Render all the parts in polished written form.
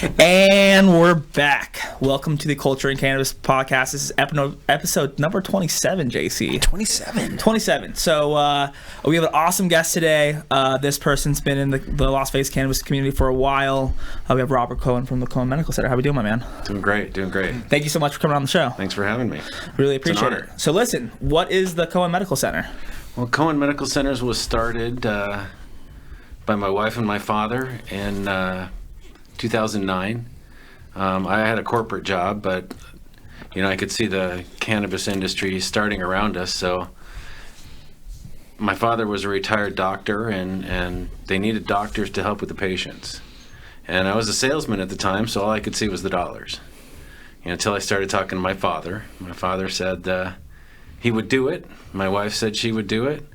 And we're back. Welcome to the Culture and Cannabis podcast. This is episode number 27, JC. 27. So we have an awesome guest today. This person's been in the Las Vegas cannabis community for a while. We have Robert Cohen from the Cohen Medical Center. How we doing, my man? Doing great. Thank you so much for coming on the show. Thanks for having me. Really appreciate it. So listen, what is the Cohen Medical Center? Well, Cohen Medical Centers was started by my wife and my father in 2009. I had a corporate job, but I could see the cannabis industry starting around us. So my father was a retired doctor, and they needed doctors to help with the patients. And I was a salesman at the time, so all I could see was the dollars. Until I started talking to my father. My father said he would do it. My wife said she would do it.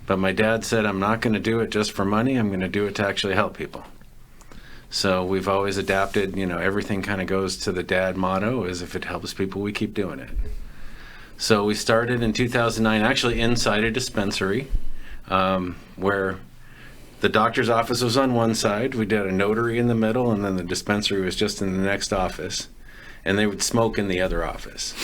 But my dad said, I'm not going to do it just for money. I'm going to do it to actually help people. So we've always adapted, everything kind of goes to the dad motto, is if it helps people, we keep doing it. So we started in 2009, actually inside a dispensary, where the doctor's office was on one side. We did a notary in the middle, and then the dispensary was just in the next office. And they would smoke in the other office.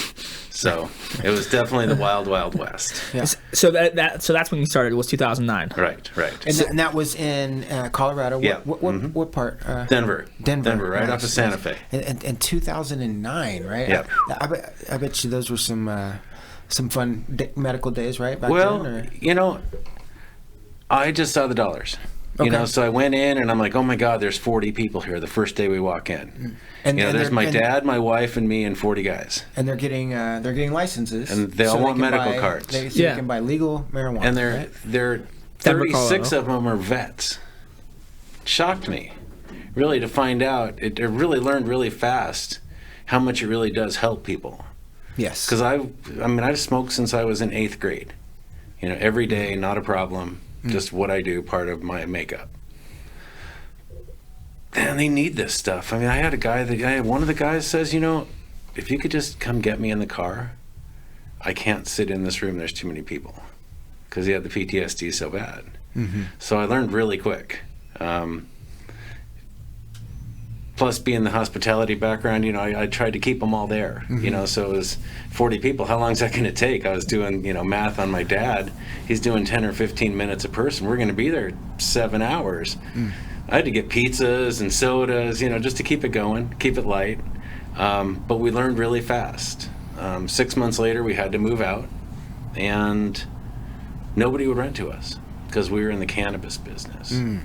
So it was definitely the wild, wild west. Yeah. So that's when you started. It was 2009. Right. And that was in Colorado. Yeah. What part? Denver, right off of Santa Fe. And 2009, right? Yeah. I bet you those were some fun medical days, right? Back well, then, or? I just saw the dollars. Okay. So I went in and I'm like, oh my God, there's 40 people here the first day we walk in. And there's my dad, my wife, and me, and 40 guys. And they're getting licenses. And they all want medical cards. They can buy legal marijuana. And they're 36 Colorado. of them are vets. Shocked me, really, to find out. It really learned really fast how much it really does help people. Yes. Because I've smoked since I was in 8th grade. Every day, not a problem. Just what I do, part of my makeup. And they need this stuff. I had one of the guys says, if you could just come get me in the car, I can't sit in this room. There's too many people, because he had the PTSD so bad. Mm-hmm. So I learned really quick. Plus, being the hospitality background, I tried to keep them all there. Mm-hmm. So it was 40 people. How long is that going to take? I was doing, math on my dad. He's doing 10 or 15 minutes a person. We're going to be there 7 hours. Mm. I had to get pizzas and sodas, just to keep it going, keep it light. But we learned really fast. 6 months later, we had to move out, and nobody would rent to us because we were in the cannabis business. Mm.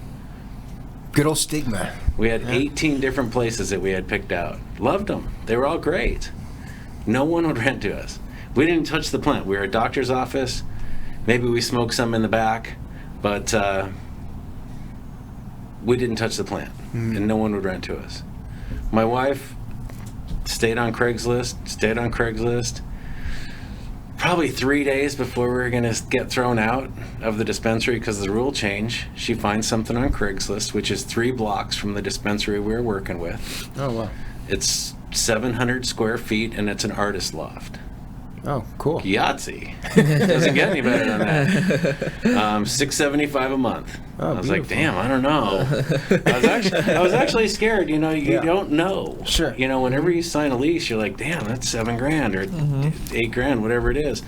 Good old stigma. We had 18 different places that we had picked out. Loved them. They were all great. No one would rent to us. We didn't touch the plant. We were a doctor's office. Maybe we smoked some in the back, but we didn't touch the plant, and no one would rent to us. My wife stayed on Craigslist. Probably 3 days before we were going to get thrown out of the dispensary because of the rule change, she finds something on Craigslist, which is 3 blocks from the dispensary we were working with. Oh, wow. It's 700 square feet, and it's an artist loft. Oh, cool. Yahtzee. Doesn't get any better than that. $675 a month. Oh, I was beautiful. like, damn, I don't know. I was actually scared. You don't know. Sure. Whenever you sign a lease, you're like, damn, that's $7,000 or $8,000, whatever it is.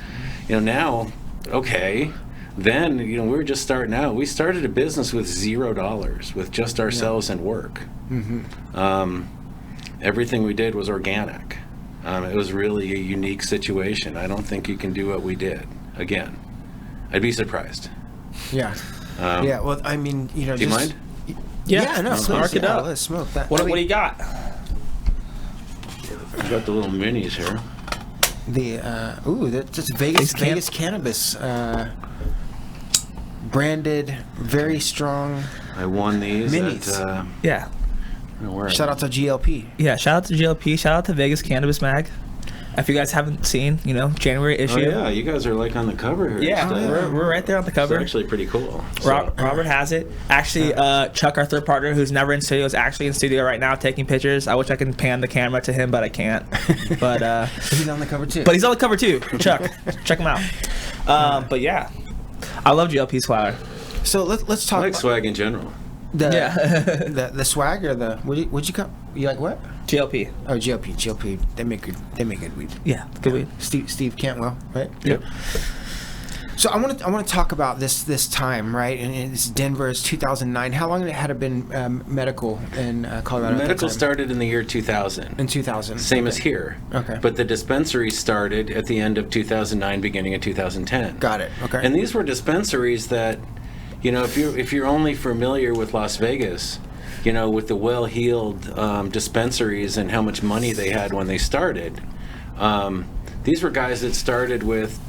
Now, okay. Then, we were just starting out. We started a business with $0, with just ourselves and work. Mm-hmm. Everything we did was organic. It was really a unique situation. I don't think you can do what we did again. I'd be surprised. Yeah. Well, do you mind? Yeah, no. Spark it up. Let's smoke that. What do you got? We've got the little minis here. That's just Vegas Cannabis. Branded, very strong. I won these. Minis. Yeah. Shout out to GLP. Yeah, shout out to GLP. Shout out to Vegas Cannabis Mag. If you guys haven't seen, January issue. Oh, yeah, you guys are like on the cover here. Yeah, we're right there on the cover. It's actually pretty cool. Robert has it. Actually, Chuck, our third partner, who's never in studio, is actually in studio right now taking pictures. I wish I could pan the camera to him, but I can't. But he's on the cover too. But he's on the cover too. Chuck, check him out. But yeah, I love GLP's flower. So let's talk. I like swag in general. The swag or the what'd you call? You like what? GLP. Oh, GLP. They make good weed. Yeah, good weed. Steve Cantwell, right? Yep. So I want to talk about this time, right? And it's Denver. It's 2009. How long had it been medical in Colorado? Medical started in the year 2000. In 2000. Same as here. Okay. But the dispensary started at the end of 2009, beginning of 2010. Got it. Okay. And these were dispensaries that, if you're only familiar with Las Vegas, with the well-heeled dispensaries and how much money they had when they started, these were guys that started with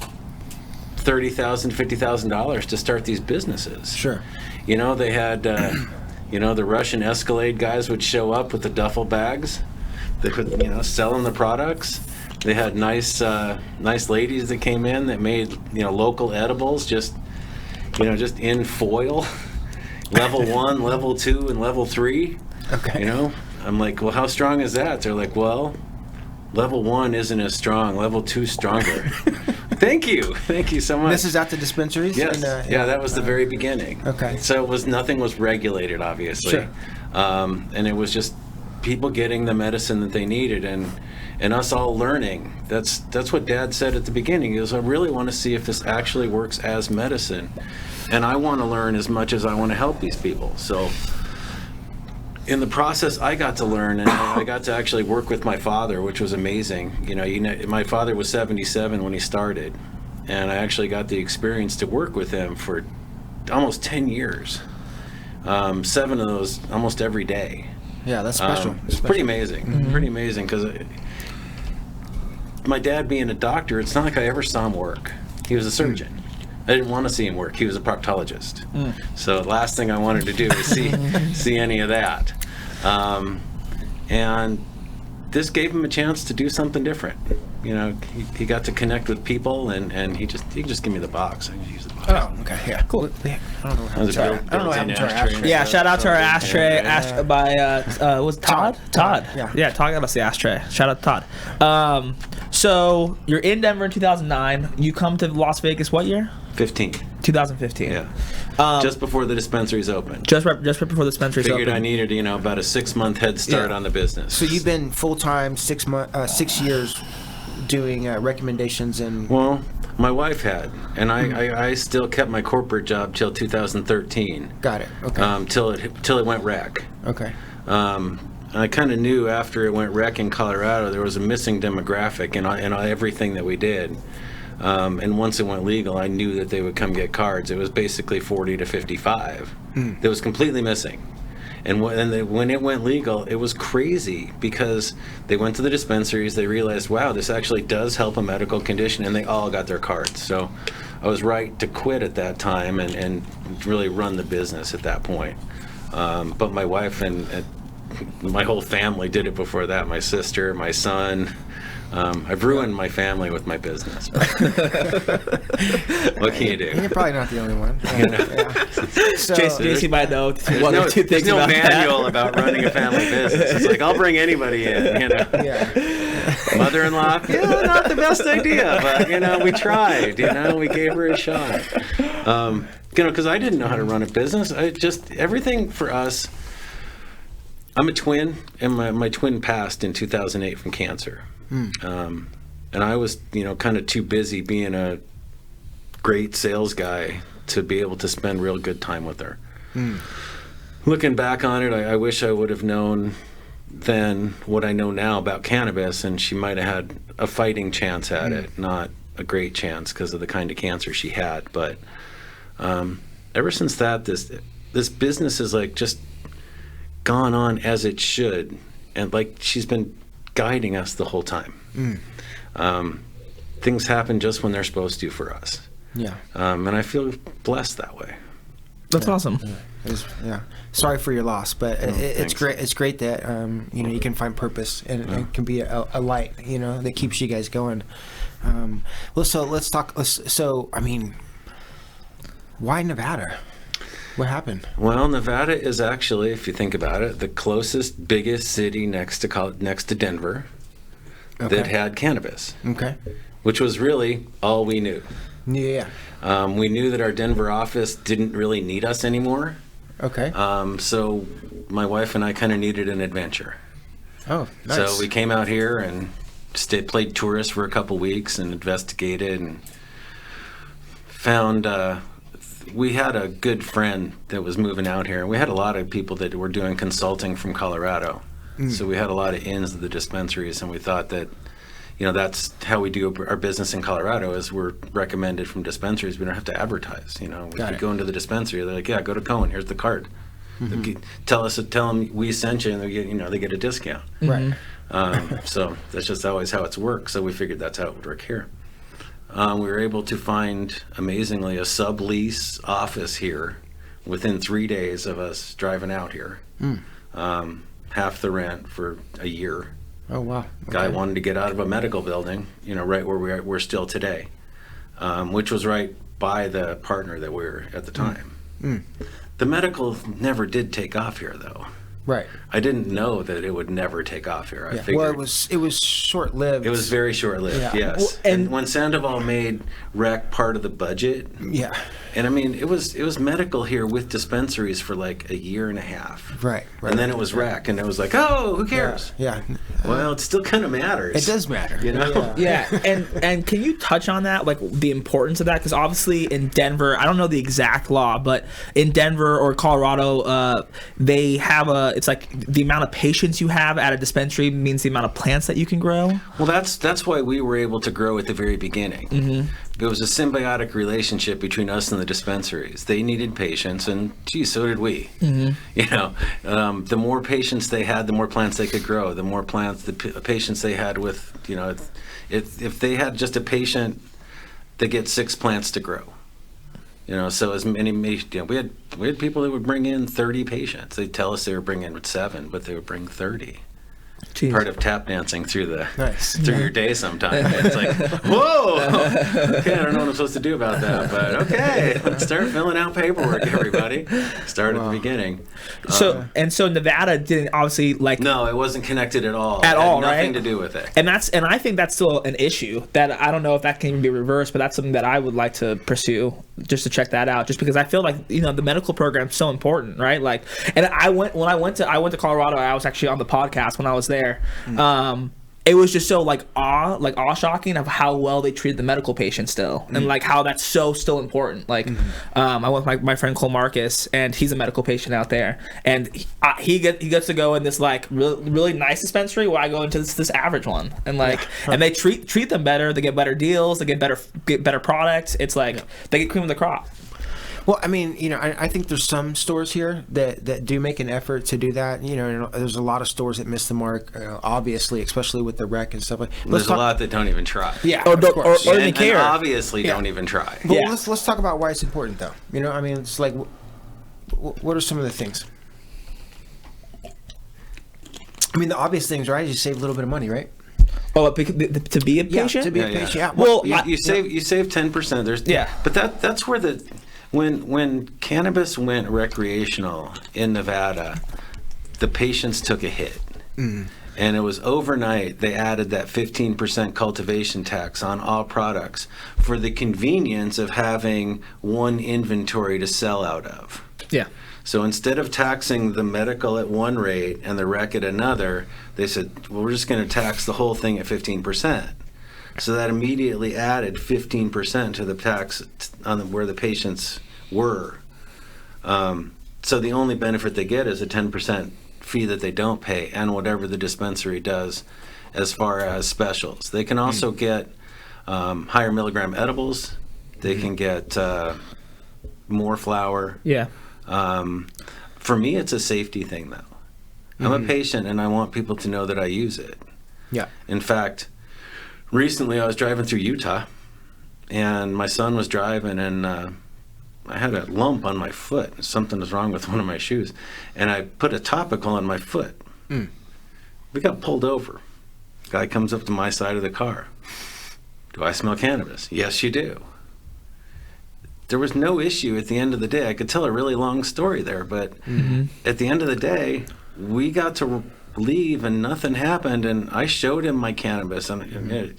$30,000, $50,000 to start these businesses. Sure. They had, the Russian Escalade guys would show up with the duffel bags. They would, selling the products. They had nice ladies that came in that made, local edibles, just in foil. Level 1, level 2, and level 3. Okay. I'm like, well, how strong is that? They're like, well, level 1 isn't as strong. Level 2's stronger. Thank you so much. This is at the dispensaries? Yes. That was the very beginning. Okay. So nothing was regulated, obviously. Sure. And it was just people getting the medicine that they needed and us all learning. That's what Dad said at the beginning. He goes, I really want to see if this actually works as medicine. And I want to learn as much as I want to help these people. So in the process, I got to learn, and I got to actually work with my father, which was amazing. My father was 77 when he started, and I actually got the experience to work with him for almost 10 years. 7 of those almost every day. Yeah, that's special. It's pretty amazing. Mm-hmm. Pretty amazing, because my dad being a doctor, it's not like I ever saw him work. He was a surgeon. I didn't want to see him work. He was a proctologist. So the last thing I wanted to do was see any of that. And this gave him a chance to do something different. He got to connect with people, and he can just give me the box. I can use the box. Oh, okay, yeah, cool. I don't know what happened to our ashtray. Yeah, shout out to our ashtray by was Todd? Todd. Yeah, Todd got us the ashtray. Shout out to Todd. So you're in Denver in 2009. You come to Las Vegas what year? 2015. Yeah. Just before the dispensaries opened. Just right before the dispensaries opened. Figured I needed, about a 6-month head start on the business. So you've been full-time 6 years doing recommendations and... Well, my wife had, and I still kept my corporate job till 2013. Got it. Okay. Till it went rec. Okay. I kind of knew after it went rec in Colorado there was a missing demographic in everything that we did. And once it went legal, I knew that they would come get cards. It was basically 40 to 55. That was completely missing. And when it went legal, it was crazy because they went to the dispensaries, they realized, wow, this actually does help a medical condition, and they all got their cards. So I was right to quit at that time and really run the business at that point. But my wife and my whole family did it before that, my sister, my son. I've ruined my family with my business. What can you do? You're probably not the only one. So, JC might know one or two things there's no about manual that. about running a family business. It's like, I'll bring anybody in, Yeah. Mother-in-law, not the best idea, but, we tried, we gave her a shot. Because I didn't know how to run a business. Everything for us, I'm a twin, and my twin passed in 2008 from cancer. And I was, kind of too busy being a great sales guy to be able to spend real good time with her. Looking back on it, I wish I would have known then what I know now about cannabis, and she might have had a fighting chance at it, not a great chance because of the kind of cancer she had. But ever since that, this business is just gone on as it should, and she's been guiding us the whole time. Things happen just when they're supposed to for us. Yeah. And I feel blessed that way. That's awesome. Yeah. Sorry for your loss, but it's thanks. great. It's great that you can find purpose and it can be a light that keeps you guys going. So let's talk. Why Nevada? What happened? Well, Nevada is actually, if you think about it, the closest, biggest city next to Denver that had cannabis. Okay. Which was really all we knew. Yeah. We knew that our Denver office didn't really need us anymore. Okay. So my wife and I kind of needed an adventure. Oh, nice. So we came out here and played tourist for a couple weeks and investigated and found we had a good friend that was moving out here. We had a lot of people that were doing consulting from Colorado. So we had a lot of ins of the dispensaries, and we thought that, that's how we do our business in Colorado is we're recommended from dispensaries. We don't have to advertise. We go into the dispensary. They're like, yeah, go to Cohen. Here's the card. Tell them we sent you, and they get a discount. Right. So that's just always how it's worked. So we figured that's how it would work here. We were able to find, amazingly, a sublease office here within 3 days of us driving out here. Half the rent for a year. Oh, wow. Okay. Guy wanted to get out of a medical building, right where we're still today, which was right by the partner that we were at the time. The medical never did take off here, though. Right. I didn't know that it would never take off here. I figured. Well, it was short-lived. It was very short-lived, yes. Well, and when Sandoval made rec part of the budget, and I mean, it was medical here with dispensaries for like a year and a half. Right. And then it was rec, and it was like, oh, who cares? Yeah. Well, it still kind of matters. It does matter. Yeah. And can you touch on that, like the importance of that? Because obviously in Denver, I don't know the exact law, but in Denver or Colorado, they have it's like the amount of patients you have at a dispensary means the amount of plants that you can grow. Well, that's why we were able to grow at the very beginning. It was a symbiotic relationship between us and the dispensaries. They needed patients, and geez, so did we. The more patients they had, the more plants they could grow. The more plants, the patients they had with, if they had just a patient, they get 6 plants to grow. So as many, we had people that would bring in 30 patients. They'd tell us they were bringing in 7, but they would bring 30. Jeez. Part of tap dancing through your day sometimes. It's like, whoa, okay, I don't know what I'm supposed to do about that, but okay, let's start filling out paperwork, everybody. Start at the beginning. So Nevada didn't obviously No, it wasn't connected at all. At all, right? Nothing right? to do with it. And I think that's still an issue that I don't know if that can even be reversed, but that's something that I would like to pursue just to check that out. Just because I feel like the medical program is so important, right? Like, and I went to Colorado. I was actually on the podcast when I was there. It was just so awe shocking of how well they treated the medical patients still, and like how that's still important. Like, I went with my friend Cole Marcus, and he's a medical patient out there, and he gets to go in this like really nice dispensary while I go into this average one, and and they treat them better. They get better deals. They get better products. It's like they get cream of the crop. Well, I mean, I think there's some stores here that do make an effort to do that. There's a lot of stores that miss the mark, obviously, especially with the rec and stuff like that. There's a lot that don't even try. Yeah, or even care. And obviously don't even try. But let's talk about why it's important, though. I mean, it's like, what are some of the things? I mean, the obvious things, right? You save a little bit of money, right? Oh, to be a patient? To be a patient, yeah. Well, you save 10%. But that's where when cannabis went recreational in Nevada, the patients took a hit. And it was overnight they added that 15% cultivation tax on all products for the convenience of having one inventory to sell out of. Yeah. So instead of taxing the medical at one rate and the rec at another, they said, well, we're just going to tax the whole thing at 15%. So that immediately added 15% to the tax on where the patients were. So the only benefit they get is a 10% fee that they don't pay, and whatever the dispensary does as far as specials. They can also get higher milligram edibles. They can get more flour. Yeah. For me, it's a safety thing, though. I'm a patient, and I want people to know that I use it. Yeah. In fact, recently I was driving through Utah, and my son was driving, and I had a lump on my foot. Something was wrong with one of my shoes, and I put a topical on my foot. We got pulled over. Guy comes up to my side of the car. Do I smell cannabis? Yes, you do. There was no issue at the end of the day. I could tell a really long story there, but at the end of the day, we got to leave and nothing happened, and I showed him my cannabis, and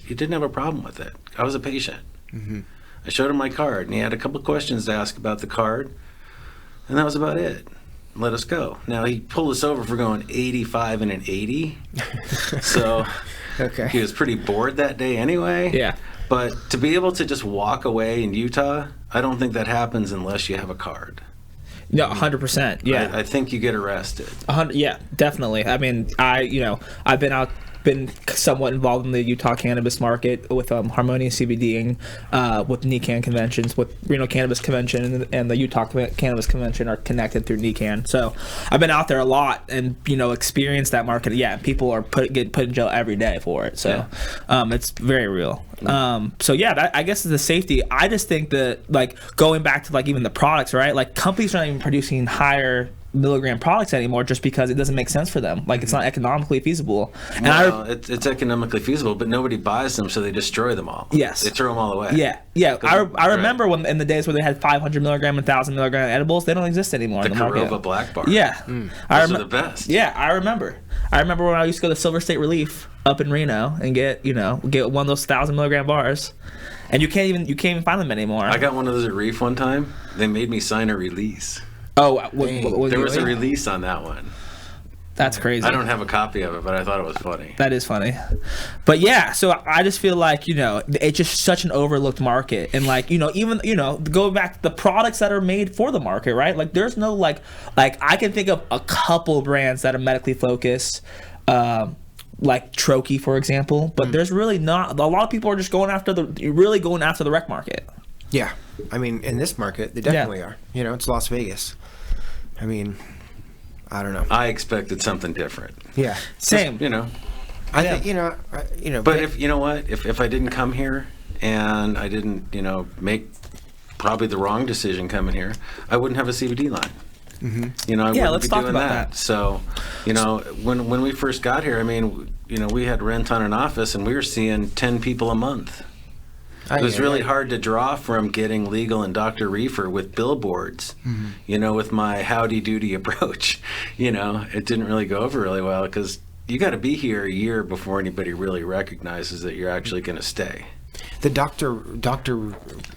he didn't have a problem with it. I was a patient. I showed him my card, and he had a couple questions to ask about the card, and that was about it. let us go. Now, he pulled us over for going 85 and an 80. So Okay. he was pretty bored that day anyway. Yeah. But to be able to just walk away in Utah, I don't think that happens unless you have a card. No, 100%. Yeah. I think you get arrested. 100. Yeah, definitely. I mean, I've been somewhat involved in the Utah cannabis market with Harmonia CBDing, with NECAN conventions, with Reno Cannabis Convention and the Utah Cannabis Convention are connected through NECAN. So I've been out there a lot and experienced that market. Yeah, people are getting put in jail every day for it. So it's very real. So yeah, I guess the safety. I just think that going back to even the products, right? Like companies are not even producing higher milligram products anymore just because it doesn't make sense for them. It's not economically feasible. And it's economically feasible, but nobody buys them, so they destroy them all. Yes, they throw them all away. Yeah. I remember when in the days where they had 500 milligram and 1,000 milligram edibles, they don't exist anymore. The in the market. Corova Black Bar. Yeah, those are the best. Yeah, I remember when I used to go to Silver State Relief up in Reno and get one of those 1,000 milligram bars, and you can't even find them anymore. I got one of those at Reef one time. They made me sign a release. Oh, there was a release on that one. That's crazy. I don't have a copy of it, but I thought it was funny. That is funny. But yeah, so I just feel like, it's just such an overlooked market. And even, go back to the products that are made for the market, right? There's no, I can think of a couple brands that are medically focused, like Troche, for example. But there's really not. A lot of people are just going after the rec market. Yeah. I mean, in this market, they definitely are. It's Las Vegas. I mean, I don't know. I expected something different. Yeah. Same. I think, But if I didn't come here and I didn't, make probably the wrong decision coming here, I wouldn't have a CBD line. Mm-hmm. I wouldn't let's be talk doing about that. So, when we first got here, I mean, we had rent on an office and we were seeing 10 people a month. It was really hard to draw from getting legal in Dr. Reefer with billboards, with my howdy doody approach. It didn't really go over really well because you got to be here a year before anybody really recognizes that you're actually going to stay. The doctor,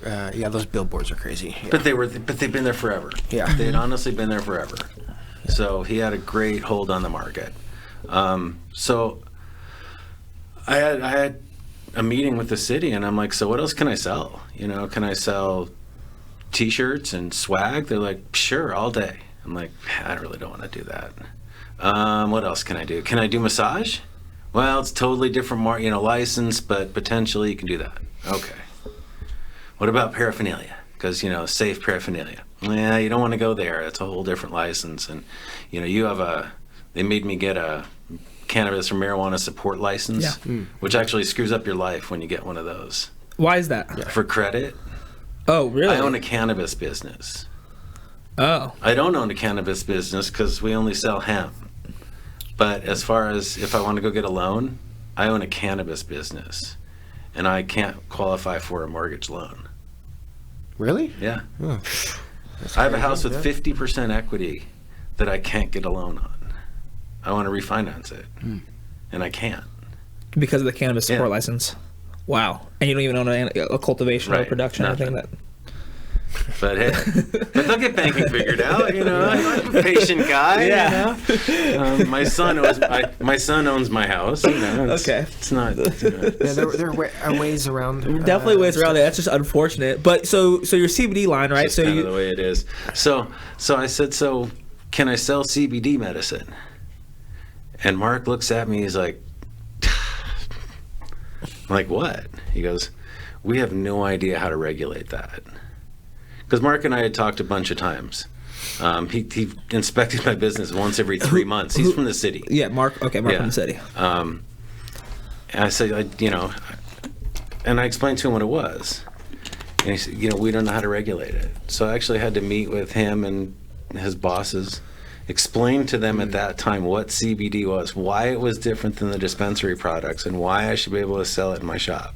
those billboards are crazy. Yeah. But they've been there forever. Yeah. They had honestly been there forever. Yeah. So he had a great hold on the market. So I had a meeting with the city and I'm like, so what else can I sell? Can I sell t-shirts and swag? They're like, sure, all day. I'm like, I really don't want to do that. What else can I do? Can I do massage? Well, it's totally different, license, but potentially you can do that. Okay. What about paraphernalia? Because, safe paraphernalia. Yeah, you don't want to go there. It's a whole different license. And, they made me get a cannabis or marijuana support license, which actually screws up your life when you get one of those. Why is that? For credit. Oh, really? I own a cannabis business. Oh. I don't own a cannabis business because we only sell hemp. But as far as if I want to go get a loan, I own a cannabis business, and I can't qualify for a mortgage loan. Really? Yeah. Oh. I have a house with 50% equity that I can't get a loan on. I want to refinance it, and I can't. Because of the cannabis support license. Wow. And you don't even own a cultivation or production or anything that... But hey, they'll get banking figured out. I'm a patient guy. Yeah. My son owns my house. Okay. It's not. There are ways around. Definitely ways around it. That's just unfortunate. But so your CBD line, right? Just so kind of the way it is. So I said, so can I sell CBD medicine? And Mark looks at me. He's like, what? He goes, we have no idea how to regulate that. Because Mark and I had talked a bunch of times. He inspected my business once every 3 months. He's from the city. Yeah, Mark. Okay, Mark from the city. And I said, and I explained to him what it was. And he said, we don't know how to regulate it. So I actually had to meet with him and his bosses, explain to them at that time what CBD was, why it was different than the dispensary products, and why I should be able to sell it in my shop.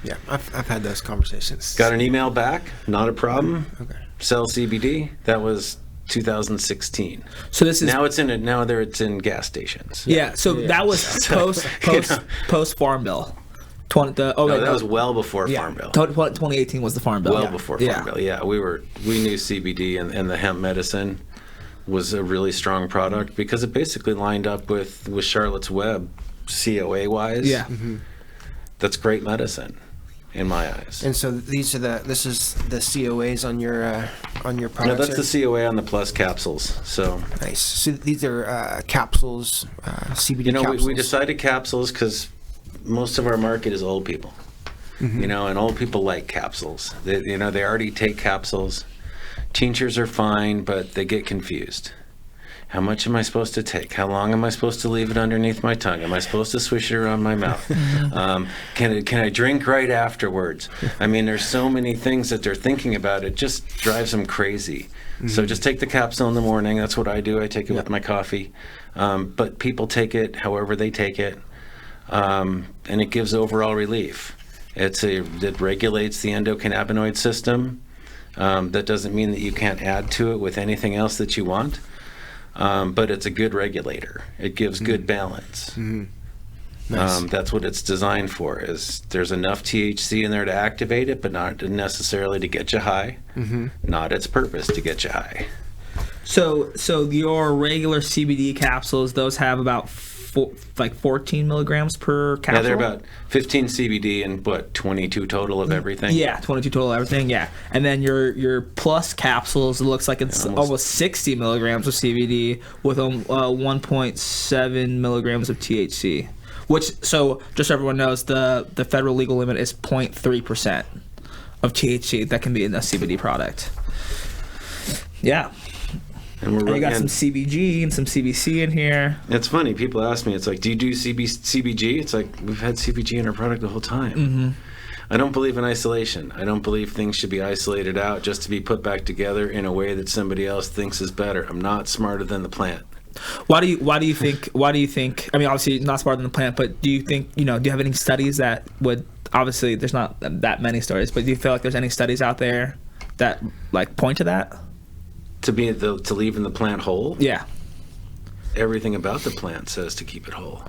Yeah, I've had those conversations. Got an email back, not a problem. Okay. Sell CBD. That was 2016. So this is now it's in gas stations. Yeah. So that was post Farm Bill. That was well before Farm Bill. 2018 was the Farm Bill. Well before Farm Bill. Yeah, we knew CBD and the hemp medicine was a really strong product because it basically lined up with Charlotte's Web, COA-wise. Yeah. That's great medicine, in my eyes. And so this is the COAs on your products. No, that's the COA on the Plus capsules. So nice. So these are capsules, CBD capsules. We decided capsules because most of our market is old people. And old people like capsules. They already take capsules. Tinctures are fine, but they get confused. How much am I supposed to take? How long am I supposed to leave it underneath my tongue? Am I supposed to swish it around my mouth? Can I drink right afterwards? I mean, there's so many things that they're thinking about. It just drives them crazy. So just take the capsule in the morning. That's what I do. I take it with my coffee. But people take it however they take it, and it gives overall relief. It regulates the endocannabinoid system. That doesn't mean that you can't add to it with anything else that you want, but it's a good regulator. It gives good balance. Nice. That's what it's designed for. Is there's enough THC in there to activate it, but not necessarily to get you high. Not its purpose to get you high. So your regular CBD capsules, those have about 14 milligrams per capsule? Yeah, they're about 15 CBD and 22 total of everything? Yeah, 22 total of everything, yeah. And then your Plus capsules, it looks like it's almost 60 milligrams of CBD with 1.7 milligrams of THC. Which, so just so everyone knows, the federal legal limit is 0.3% of THC that can be in a CBD product. Yeah. And you got some CBG and some CBC in here. It's funny. People ask me, it's like, do you do CBG? It's like, we've had CBG in our product the whole time. I don't believe in isolation. I don't believe things should be isolated out just to be put back together in a way that somebody else thinks is better. I'm not smarter than the plant. Why do you think, I mean, obviously not smarter than the plant, but do you think, do you have any studies that would, obviously there's not that many studies, but do you feel like there's any studies out there that like point to that? To leaving the plant whole? Yeah. Everything about the plant says to keep it whole.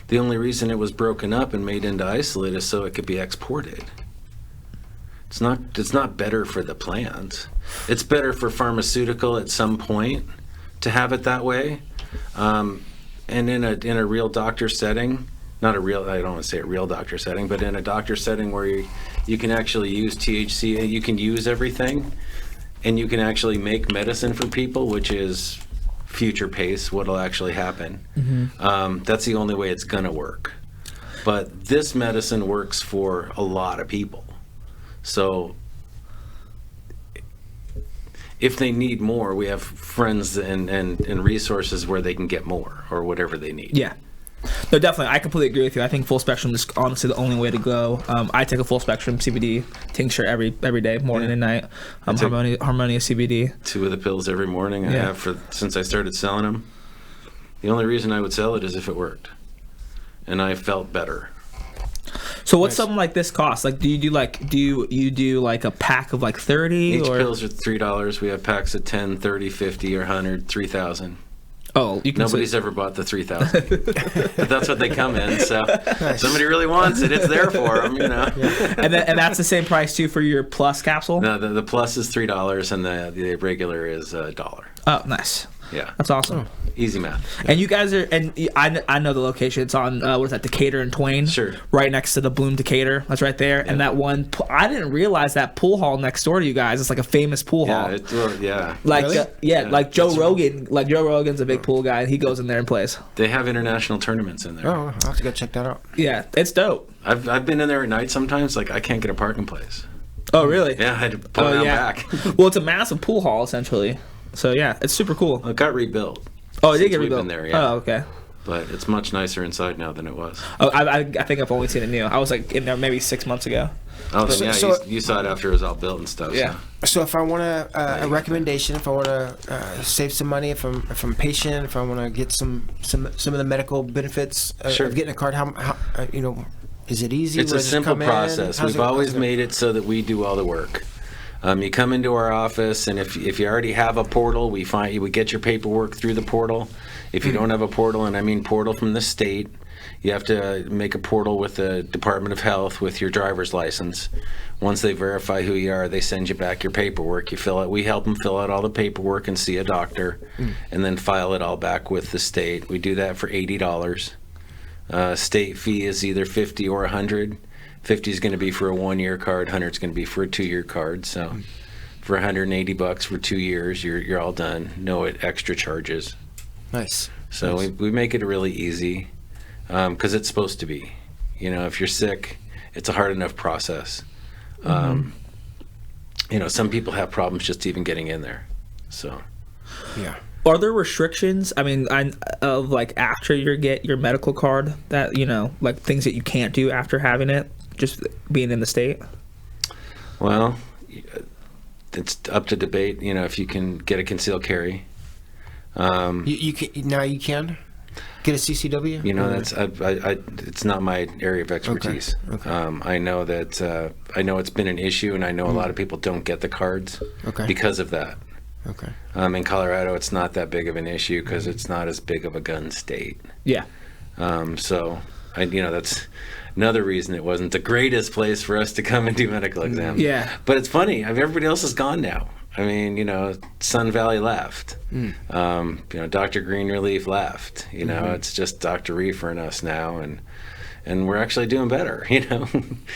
The only reason it was broken up and made into isolate is so it could be exported. It's not better for the plant. It's better for pharmaceutical at some point to have it that way. And in a real doctor setting, I don't want to say a real doctor setting, but in a doctor setting where you can actually use THC and you can use everything, and you can actually make medicine for people, which is future pace, what'll actually happen. That's the only way it's gonna work. But this medicine works for a lot of people. So if they need more, we have friends and resources where they can get more or whatever they need. Yeah. No, definitely. I completely agree with you. I think full spectrum is honestly the only way to go. I take a full spectrum CBD tincture every day, morning and night. Harmonia CBD. 2 of the pills every morning. I have since I started selling them. The only reason I would sell it is if it worked, and I felt better. So what's something like this cost? Like, do you do like a pack of like 30? Each pills are $3. We have packs of 10, 30, 50, or 100, 3,000. Oh, nobody's ever bought the 3,000, but that's what they come in. So somebody really wants it, it's there for them, Yeah. And that's the same price too for your Plus capsule. No, the Plus is $3 and the regular is $1. Oh, nice. Yeah, that's awesome. Easy math. And you guys are, and I know the location. It's on what is that, Decatur and Twain? Sure. Right next to the Bloom Decatur. That's right there. Yeah. And that one, I didn't realize that pool hall next door to you guys. It's like a famous pool hall. Like really? Like Joe Rogan. Like Joe Rogan's a big pool guy. And he goes in there and plays. They have international tournaments in there. Oh, I'll have to go check that out. Yeah, it's dope. I've been in there at night sometimes. Like I can't get a parking place. Oh really? Yeah, I had to pull it out back. Well, it's a massive pool hall essentially. So yeah, it's super cool. Well, it got rebuilt. Oh, it did get rebuilt. Been there, yeah. Oh, okay. But it's much nicer inside now than it was. Oh, I think I've only seen it new. I was like in there maybe 6 months ago. Oh, so you saw it after it was all built and stuff. Yeah. So if I want a recommendation, if I want to save some money, if I'm a patient, if I want to get some of the medical benefits of getting a card, how is it easy? It's a simple process. We've always made it so that we do all the work. You come into our office, and if you already have a portal, we get your paperwork through the portal. If you don't have a portal, and I mean portal from the state, You have to make a portal with the Department of Health with your driver's license. Once they verify who you are, they send you back your paperwork. You fill it. We help them fill out all the paperwork and see a doctor, and then file it all back with the state. We do that for $80. State fee is either $50 or $100. 50 is going to be for a 1-year card. 100 is going to be for a 2-year card. So for $180 for 2 years, you're all done. No extra charges. Nice. So nice. We make it really easy because it's supposed to be. You know, if you're sick, it's a hard enough process. You know, some people have problems just even getting in there. So, yeah. Are there restrictions? I mean, of like after you get your medical card, that, you know, like things that you can't do after having it, just being in the state? Well, it's up to debate. You know, if you can get a concealed carry. You can now. You can get a CCW. You know, that's it's not my area of expertise. Okay. I know that I know it's been an issue, and I know a lot of people don't get the cards because of that. Okay. In Colorado, it's not that big of an issue because it's not as big of a gun state. Yeah. So, you know, that's another reason it wasn't the greatest place for us to come and do medical exams. Yeah. But it's funny. Everybody else is gone now. I mean, you know, Sun Valley left. You know, Dr. Green Relief left. You know, it's just Dr. Reefer and us now, and we're actually doing better. You know,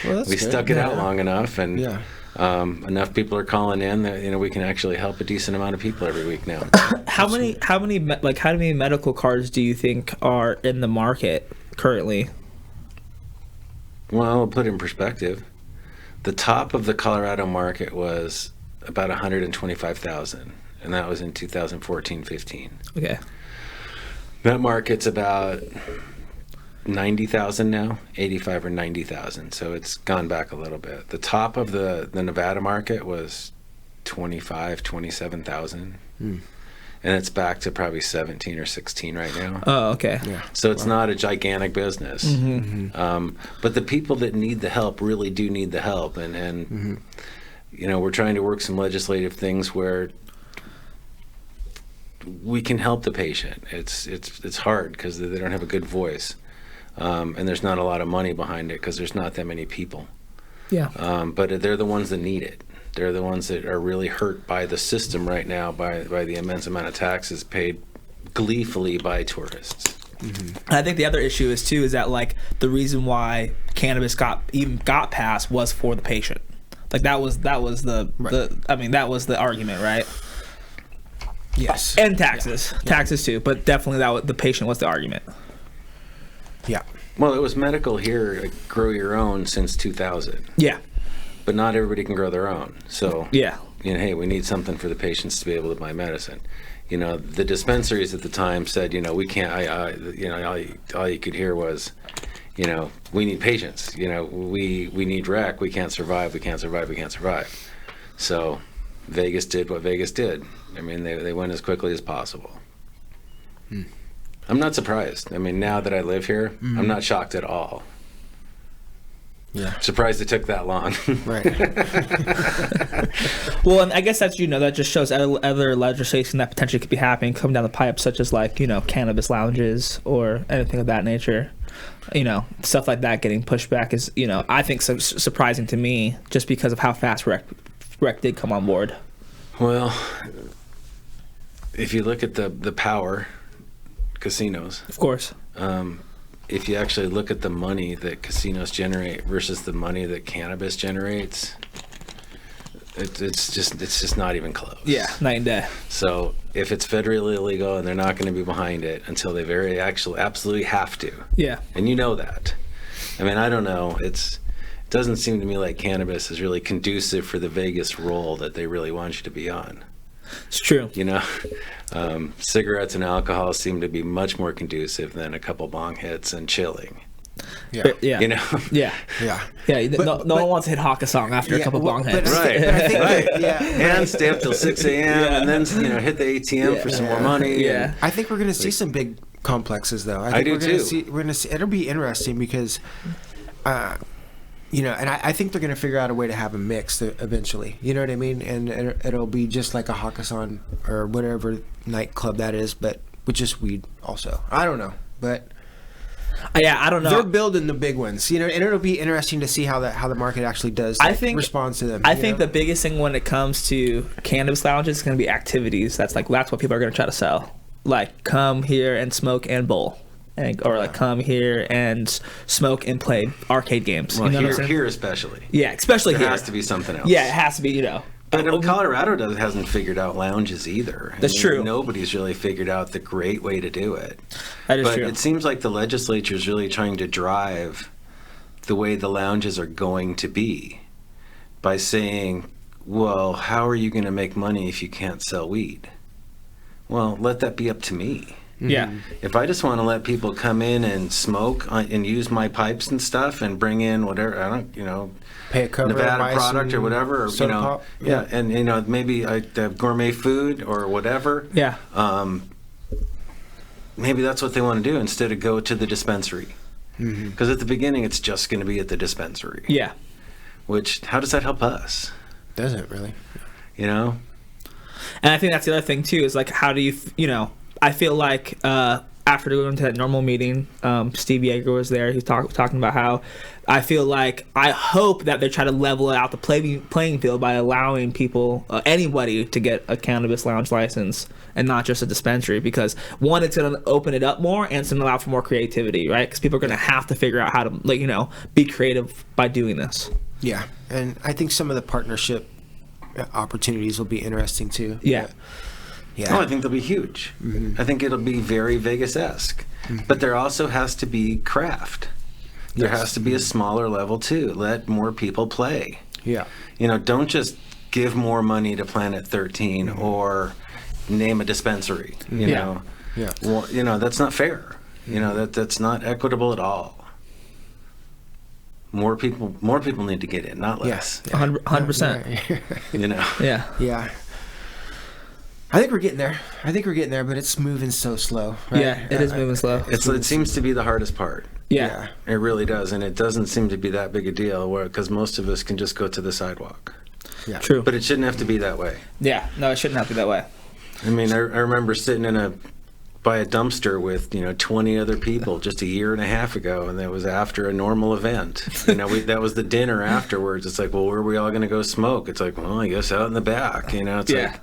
well, that's we good. stuck it out long enough, and Yeah. Enough people are calling in that, you know, we can actually help a decent amount of people every week now. How many medical cards do you think are in the market currently? Well, I'll put it in perspective. The top of the Colorado market was about 125,000, and that was in 2014-15. Okay. That market's about 90,000 now, 85 or 90,000. So it's gone back a little bit. The top of the Nevada market was 25, 27,000. And it's back to probably 17 or 16 right now. Oh, okay. Yeah. So it's not a gigantic business. But the people that need the help really do need the help. And you know, we're trying to work some legislative things where we can help the patient. It's hard because they don't have a good voice. And there's not a lot of money behind it because there's not that many people. Yeah. But they're the ones that need it. They're the ones that are really hurt by the system right now, by the immense amount of taxes paid gleefully by tourists. I think the other issue is that like the reason why cannabis got passed was for the patient. Like that was the that was the argument, right? Yes. And taxes too, but definitely the patient was the argument. Yeah. Well, it was medical here, like, grow your own since 2000. Yeah. But not everybody can grow their own. So, yeah, you know, hey, we need something for the patients to be able to buy medicine. You know, the dispensaries at the time said, you know, we can't, you know, all you could hear was, you know, we need patients. You know, we need rec. We can't survive. We can't survive. We can't survive. So Vegas did what Vegas did. I mean, they went as quickly as possible. I'm not surprised. I mean, now that I live here, I'm not shocked at all. Yeah. Surprised it took that long. Right. Well, and I guess that's, you know, that just shows other legislation that potentially could be happening coming down the pipe, such as like, you know, cannabis lounges or anything of that nature. You know, stuff like that getting pushed back is, you know, I think surprising to me just because of how fast rec did come on board. Well, if you look at the power, casinos, of course. If you actually look at the money that casinos generate versus the money that cannabis generates, it's just not even close. Yeah, night and day. So if it's federally illegal and they're not going to be behind it until they absolutely have to. Yeah. And you know that. I mean, I don't know. It doesn't seem to me like cannabis is really conducive for the Vegas role that they really want you to be on. It's true. You know, cigarettes and alcohol seem to be much more conducive than a couple bong hits and chilling. Yeah. Yeah. You know? Yeah. Yeah. Yeah. No one wants to hit Hawk a song after a couple bong hits. Right. But I think, Right. yeah. And stay up till 6 a.m. and then, you know, hit the ATM for some more money. Yeah. I think we're going to see some big complexes, though. I think do we're gonna too. We're going to see. It'll be interesting because, you know, and I think they're going to figure out a way to have a mix eventually. You know what I mean? And it'll be just like a Hakkasan or whatever nightclub that is, but with just weed also. I don't know, but Yeah, I don't know. They're building the big ones, and it'll be interesting to see how the market actually does. Responds to them. I think the biggest thing when it comes to cannabis lounges is going to be activities. That's what people are going to try to sell. Like, come here and smoke and bowl. Or like come here and smoke and play arcade games. Well, here especially. Yeah, especially there here. There has to be something else. Yeah, it has to be, But Colorado hasn't figured out lounges either. That's true. Nobody's really figured out the great way to do it. That is true. But it seems like the legislature is really trying to drive the way the lounges are going to be by saying, well, how are you going to make money if you can't sell weed? Well, let that be up to me. Yeah. If I just want to let people come in and smoke and use my pipes and stuff and bring in whatever, I don't, pay a cover, Nevada product or whatever, or, pop. Yeah, and maybe I have gourmet food or whatever. Yeah. Maybe that's what they want to do instead of go to the dispensary. Because at the beginning, it's just going to be at the dispensary. Yeah. Which, how does that help us? Doesn't really. And I think that's the other thing too, is like, how do you, I feel like after going to that normal meeting, Steve Yeager was there. He's talking about how I feel like, I hope that they try to level out the playing field by allowing people, anybody, to get a cannabis lounge license and not just a dispensary. Because one, it's going to open it up more, and it's going to allow for more creativity, right? Because people are going to have to figure out how to, be creative by doing this. Yeah, and I think some of the partnership opportunities will be interesting too. Yeah. Yeah. Oh, I think they'll be huge. I think it'll be very Vegas-esque. But there also has to be craft. There has to be a smaller level too. Let more people play. Yeah. Don't just give more money to Planet 13 or name a dispensary. You know. Yeah. Well, that's not fair. That's not equitable at all. More people need to get in, not less. Yeah. 100%. Yeah. Yeah. I think we're getting there, but it's moving so slow. Right? Yeah, it is moving slow. It seems to be the hardest part. Yeah. It really does, and it doesn't seem to be that big a deal because most of us can just go to the sidewalk. Yeah. True. But it shouldn't have to be that way. Yeah, no, it shouldn't have to be that way. I mean, I remember sitting by a dumpster with 20 other people just a year and a half ago, and that was after a normal event. That was the dinner afterwards. It's like, well, where are we all going to go smoke? It's like, well, I guess out in the back. It's like,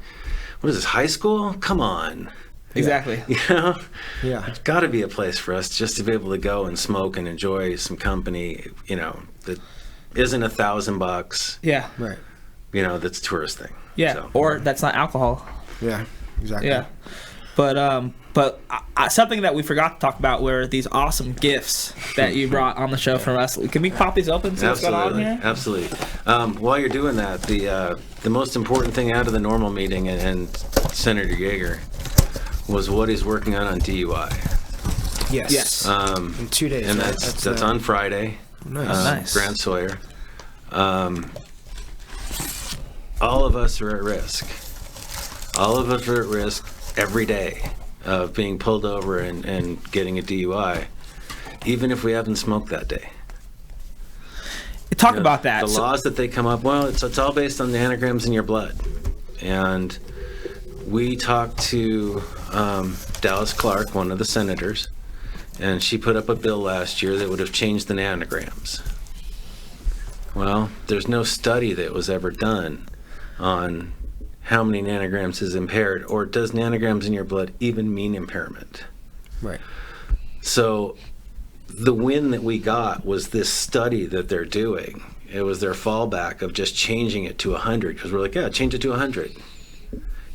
what is this, high school? Come on. Exactly. Yeah. There's got to be a place for us just to be able to go and smoke and enjoy some company, that isn't $1,000. Yeah. Right. That's a tourist thing. Yeah. So. Or that's not alcohol. Yeah. Exactly. Yeah. But something that we forgot to talk about were these awesome gifts that you brought on the show from us. Can we pop these open? See what's going on here? Absolutely. While you're doing that, the most important thing out of the normal meeting and Senator Yeager was what he's working on DUI. Yes. In 2 days. And that's on Friday. Nice. Grant Sawyer. All of us are at risk. All of us are at risk every day of being pulled over and getting a DUI, even if we haven't smoked that day. Talk about that. The laws that they come up, well, it's all based on the nanograms in your blood. And we talked to Dallas Clark, one of the senators, and she put up a bill last year that would have changed the nanograms. Well, there's no study that was ever done on how many nanograms is impaired, or does nanograms in your blood even mean impairment? Right. So the win that we got was this study that they're doing. It was their fallback of just changing it to 100, because we're like, yeah, change it to 100.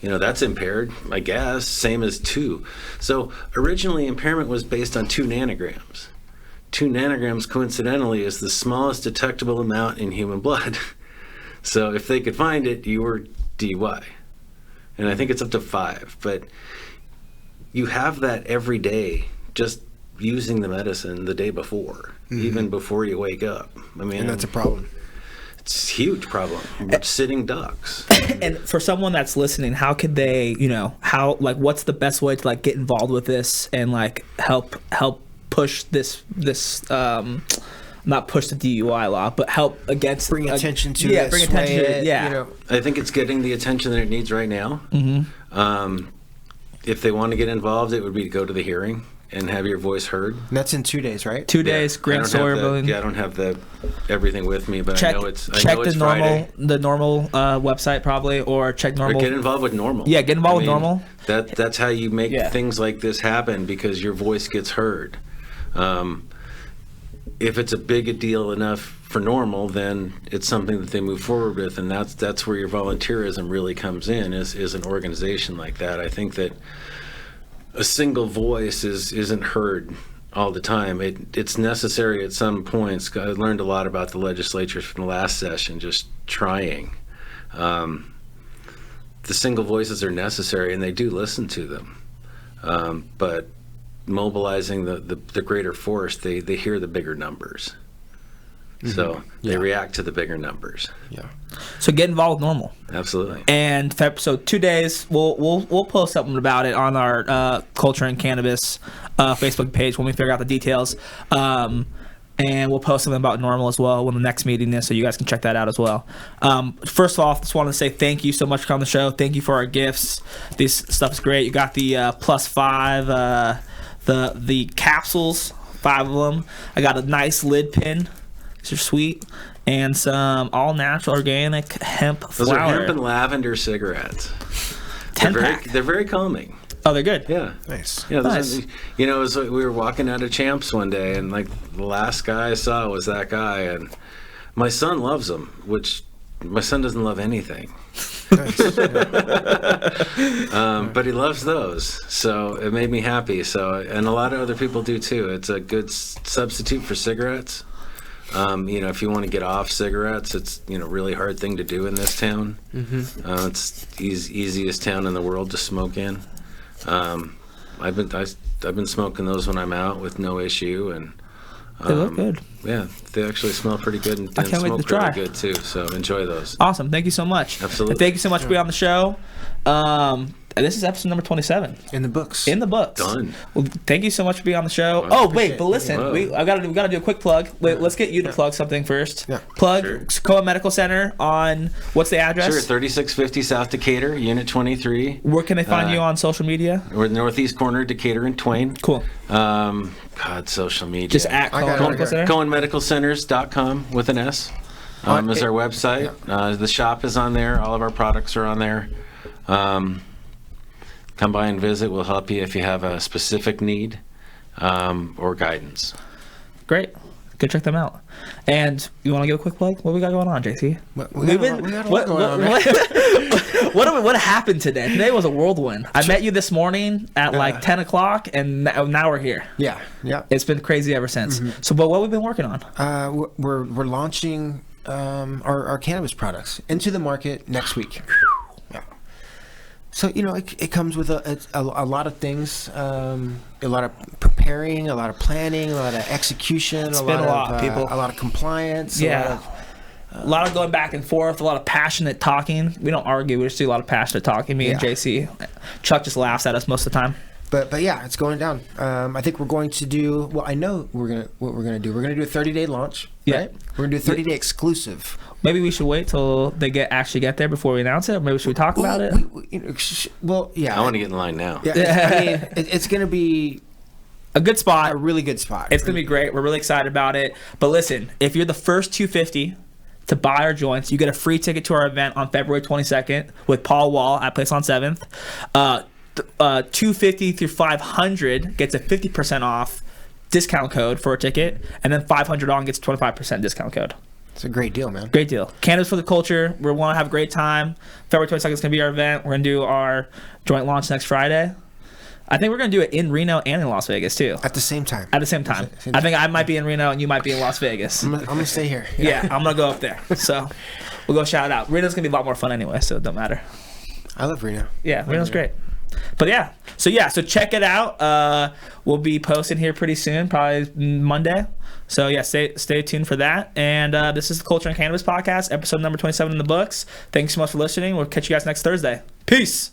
That's impaired, I guess, same as 2. So originally impairment was based on 2 nanograms. 2 nanograms, coincidentally, is the smallest detectable amount in human blood. So if they could find it, you were DUI. And I think it's up to 5. But you have that every day, just using the medicine the day before, even before you wake up. I mean, and that's a problem. It's a huge problem. We're sitting ducks. And for someone that's listening, how could they, what's the best way to get involved with this and help push this not push the DUI law, but help against bring attention to it. Bring attention to it. I think it's getting the attention that it needs right now. If they want to get involved, it would be to go to the hearing. and have your voice heard. And that's in 2 days, right? 2 days. Grand Sawyer Building. Yeah, I don't have everything with me, but I know it's the normal Friday. Website probably, or check normal. Or get involved with normal. Yeah, get involved with normal. That's how you make things like this happen, because your voice gets heard. If it's a big a deal enough for normal, then it's something that they move forward with, and that's where your volunteerism really comes in. Is an organization like that. I think that a single voice isn't heard all the time. It's necessary at some points. I learned a lot about the legislature from the last session, just trying. The single voices are necessary, and they do listen to them. But mobilizing the greater force, they hear the bigger numbers. So they react to the bigger numbers. Yeah. So get involved with normal. Absolutely. And so 2 days, we'll post something about it on our Culture and Cannabis Facebook page when we figure out the details. And we'll post something about normal as well when the next meeting is, so you guys can check that out as well. First off, just wanted to say thank you so much for coming on the show. Thank you for our gifts. This stuff's great. You got the +5, the capsules, 5 of them. I got a nice lid pin. These are sweet. And some all-natural organic hemp flower. Those are hemp and lavender cigarettes. 10-pack. They're very calming. Oh, they're good. Yeah. Nice. Yeah, Nice. It was like we were walking out of Champs one day, and like the last guy I saw was that guy, and my son loves them, which my son doesn't love anything. But he loves those, so it made me happy. And a lot of other people do too. It's a good substitute for cigarettes. If you want to get off cigarettes, it's really hard thing to do in this town. It's the easiest town in the world to smoke in. I've been smoking those when I'm out with no issue, and They look good. Yeah, they actually smell pretty good and I can't wait to smoke try. really good too. So enjoy those. Awesome. Thank you so much. Absolutely. And thank you so much for being on the show. And this is episode number 27. In the books. In the books. Done. Well, thank you so much for being on the show. Well, But listen, we gotta do a quick plug. Wait, let's get you to plug something first. Yeah. Plug Sure. Cohen Medical Center on what's the address? Sure, 3650 South Decatur, Unit 23. Where can they find you on social media? We're in the northeast corner, Decatur and Twain. Cool. Social media. Just at I Cohen got it. Medical Center. CohenMedicalCenters.com with an S is our website. The shop is on there. All of our products are on there. Come by and visit. We'll help you if you have a specific need or guidance. Great. Go check them out. And you want to give a quick plug? What we got going on, JC? What happened today? Today was a whirlwind. I met you this morning at like 10 o'clock, and now we're here. Yeah. It's been crazy ever since. So, but what we've been working on? We're launching our cannabis products into the market next week. Yeah. So it comes with a lot of things, a lot of preparing, a lot of planning, a lot of execution, a lot of compliance. Yeah. A lot of going back and forth, a lot of passionate talking. We don't argue, we just do a lot of passionate talking, me and JC. Chuck just laughs at us most of the time. But yeah, it's going down. I think we're going to do, well, I know what we're going to do. We're going to do a 30-day launch, right? We're going to do a 30-day exclusive. Maybe we should wait till they actually get there before we announce it. Or maybe should we talk about it? I want to get in line now. Yeah, I mean, it's going to be a good spot. A really good spot. It's going to be great. We're really excited about it. But listen, if you're the first 250 to buy our joints, you get a free ticket to our event on February 22nd with Paul Wall at Place on 7th. 250 through 500 gets a 50% off discount code for a ticket, and then 500 on gets a 25% discount code. It's a great deal, man. Great deal. Cannabis for the culture. We want to have a great time. February 22nd is going to be our event. We're going to do our joint launch next Friday. I think we're going to do it in Reno and in Las Vegas, too. At the same time. At the same time. I think I might be in Reno and you might be in Las Vegas. I'm going to stay here. Yeah, I'm going to go up there. So we'll go shout it out. Reno's going to be a lot more fun anyway, so it don't matter. I love Reno. Yeah, Reno's great. But so check it out. We'll be posting here pretty soon, probably Monday. So yeah, stay tuned for that. And this is the Culture and Cannabis Podcast, episode number 27 in the books. Thanks so much for listening. We'll catch you guys next Thursday. Peace.